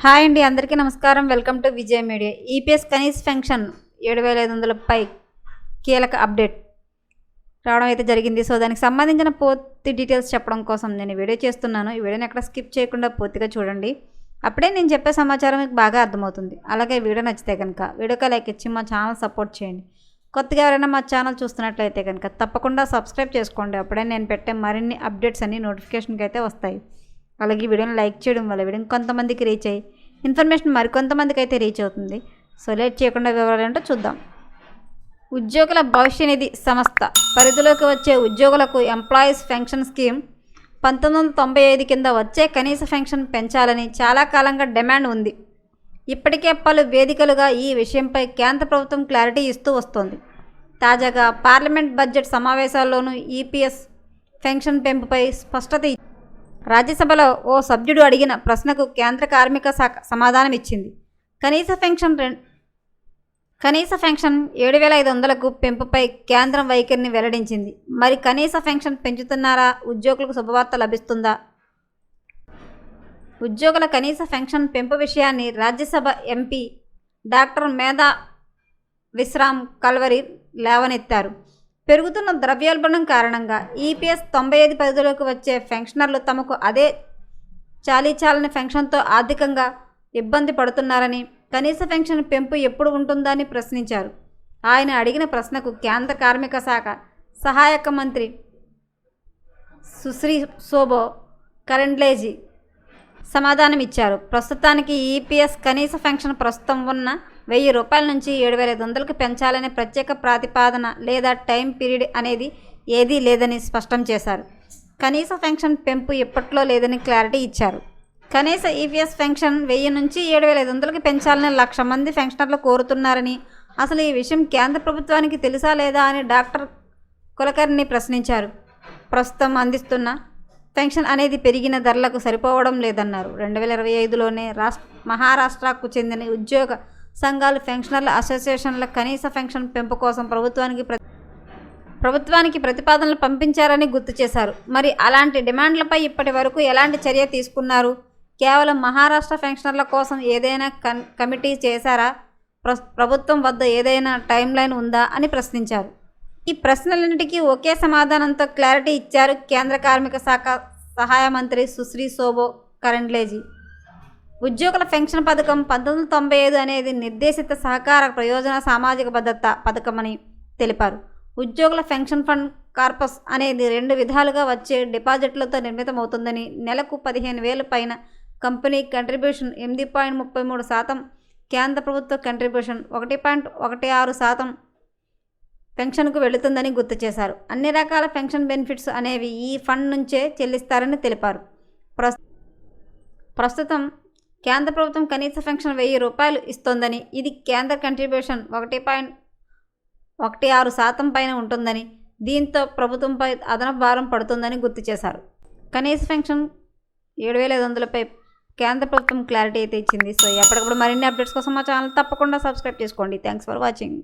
Hi అండి, అందరికీ నమస్కారం. Welcome to Vijay media. EPS కనీస పెన్షన్ 7,500పై కీలక అప్డేట్ రావడం అయితే జరిగింది. సో దానికి సంబంధించిన పూర్తి డీటెయిల్స్ చెప్పడం కోసం నేను వీడియో చేస్తున్నాను. ఈ వీడియోని ఎక్కడ స్కిప్ చేయకుండా పూర్తిగా చూడండి. అప్పుడే నేను చెప్పే సమాచారం మీకు బాగా అర్థమవుతుంది. అలాగే వీడియో నచ్చితే కనుక వీడియోకి లైక్ ఇచ్చి మా ఛానల్ సపోర్ట్ చేయండి. కొత్తగా ఎవరైనా మా ఛానల్ చూస్తున్నట్లయితే కనుక తప్పకుండా సబ్స్క్రైబ్ చేసుకోండి. అప్పుడే నేను పెట్టే మరిన్ని అప్డేట్స్ అన్ని నోటిఫికేషన్కి అయితే వస్తాయి. అలాగే వీడియోని లైక్ చేయడం వల్ల వీడియో కొంతమందికి రీచ్ అయ్యి ఇన్ఫర్మేషన్ మరికొంతమందికి అయితే రీచ్ అవుతుంది. సో లేట్ చేయకుండా వివరాలు ఏంటో చూద్దాం. ఉద్యోగుల భవిష్య నిధి సంస్థ పరిధిలోకి వచ్చే ఉద్యోగులకు ఎంప్లాయీస్ పెన్షన్ స్కీమ్ 1995 కింద వచ్చే కనీస పెన్షన్ పెంచాలని చాలా కాలంగా డిమాండ్ ఉంది. ఇప్పటికే పలు వేదికలుగా ఈ విషయంపై కేంద్ర ప్రభుత్వం క్లారిటీ ఇస్తూ వస్తోంది. తాజాగా పార్లమెంట్ బడ్జెట్ సమావేశాల్లోనూ ఈపీఎస్ పెన్షన్ పెంపుపై స్పష్టత రాజ్యసభలో ఓ సభ్యుడు అడిగిన ప్రశ్నకు కేంద్ర కార్మిక శాఖ సమాధానం ఇచ్చింది. కనీస పెన్షన్ 7,500కు పెంపుపై కేంద్రం వైఖరిని వెల్లడించింది. మరి కనీస పెన్షన్ పెంచుతున్నారా? ఉద్యోగులకు శుభవార్త లభిస్తుందా? ఉద్యోగుల కనీస పెన్షన్ పెంపు విషయాన్ని రాజ్యసభ ఎంపీ డాక్టర్ మేధా విశ్రామ్ కల్వరి లేవనెత్తారు. పెరుగుతున్న ద్రవ్యోల్బణం కారణంగా ఈపీఎస్ 95 పరిధిలోకి వచ్చే పెన్షనర్లు తమకు అదే చాలీచాలని పెన్షన్తో ఆర్థికంగా ఇబ్బంది పడుతున్నారని, కనీస పెన్షన్ పెంపు ఎప్పుడు ఉంటుందని ప్రశ్నించారు. ఆయన అడిగిన ప్రశ్నకు కేంద్ర కార్మిక శాఖ సహాయక మంత్రి సుశ్రీ శోభో కరెండ్లేజీ సమాధానం ఇచ్చారు. ప్రస్తుతానికి ఈపీఎస్ కనీస పెన్షన్ ప్రస్తుతం ఉన్న ₹1,000 నుంచి 7,500కు పెంచాలనే ప్రత్యేక ప్రతిపాదన లేదా టైం పీరియడ్ అనేది ఏదీ లేదని స్పష్టం చేశారు. కనీస పెన్షన్ పెంపు ఇప్పట్లో లేదని క్లారిటీ ఇచ్చారు. కనీస ఈపీఎస్ పెన్షన్ 1,000 నుంచి 7,500కి పెంచాలని 1,00,000 మంది పెన్షనర్లు కోరుతున్నారని, అసలు ఈ విషయం కేంద్ర ప్రభుత్వానికి తెలుసా లేదా అని డాక్టర్ కులకర్ణి ప్రశ్నించారు. ప్రస్తుతం అందిస్తున్న పెన్షన్ అనేది పెరిగిన ధరలకు సరిపోవడం లేదన్నారు. 2025లోనే మహారాష్ట్రకు చెందిన ఉద్యోగ సంఘాలు పెన్షనర్ల అసోసియేషన్ల కనీస పెన్షన్ పెంపు కోసం ప్రభుత్వానికి ప్రతిపాదనలు పంపించారని గుర్తు చేశారు. మరి అలాంటి డిమాండ్లపై ఇప్పటి వరకు ఎలాంటి చర్య తీసుకున్నారు? కేవలం మహారాష్ట్ర పెన్షనర్ల కోసం ఏదైనా కమిటీ చేశారా? ప్రభుత్వం వద్ద ఏదైనా టైం లైన్ ఉందా అని ప్రశ్నించారు. ఈ ప్రశ్నలన్నిటికీ ఒకే సమాధానంతో క్లారిటీ ఇచ్చారు కేంద్ర కార్మిక శాఖ సహాయ మంత్రి సుశ్రీ శోభో కరెండ్లేజీ. ఉద్యోగుల పెన్షన్ పథకం 1995 అనేది నిర్దేశిత సహకార ప్రయోజన సామాజిక భద్రత పథకమని తెలిపారు. ఉద్యోగుల పెన్షన్ ఫండ్ కార్పస్ అనేది 2 విధాలుగా వచ్చే డిపాజిట్లతో నిర్మితమవుతుందని, నెలకు 15,000 పైన కంపెనీ కంట్రిబ్యూషన్ 8.33%, కేంద్ర ప్రభుత్వ కంట్రిబ్యూషన్ 1.16% పెన్షన్కు వెళుతుందని గుర్తు చేశారు. అన్ని రకాల పెన్షన్ బెనిఫిట్స్ అనేవి ఈ ఫండ్ నుంచే చెల్లిస్తారని తెలిపారు. ప్రస్తుతం కేంద్ర ప్రభుత్వం కనీస పెన్షన్ ₹1,000 ఇస్తోందని, ఇది కేంద్ర కంట్రిబ్యూషన్ 1.16% పైన ఉంటుందని, దీంతో ప్రభుత్వంపై అదనపు భారం పడుతుందని గుర్తు చేశారు. కనీస పెన్షన్ 7,500పై కేంద్ర ప్రభుత్వం క్లారిటీ అయితే ఇచ్చింది. సో ఎప్పటికప్పుడు మరిన్ని అప్డేట్స్ కోసం మా ఛానల్ తప్పకుండా సబ్స్క్రైబ్ చేసుకోండి. Thanks for watching.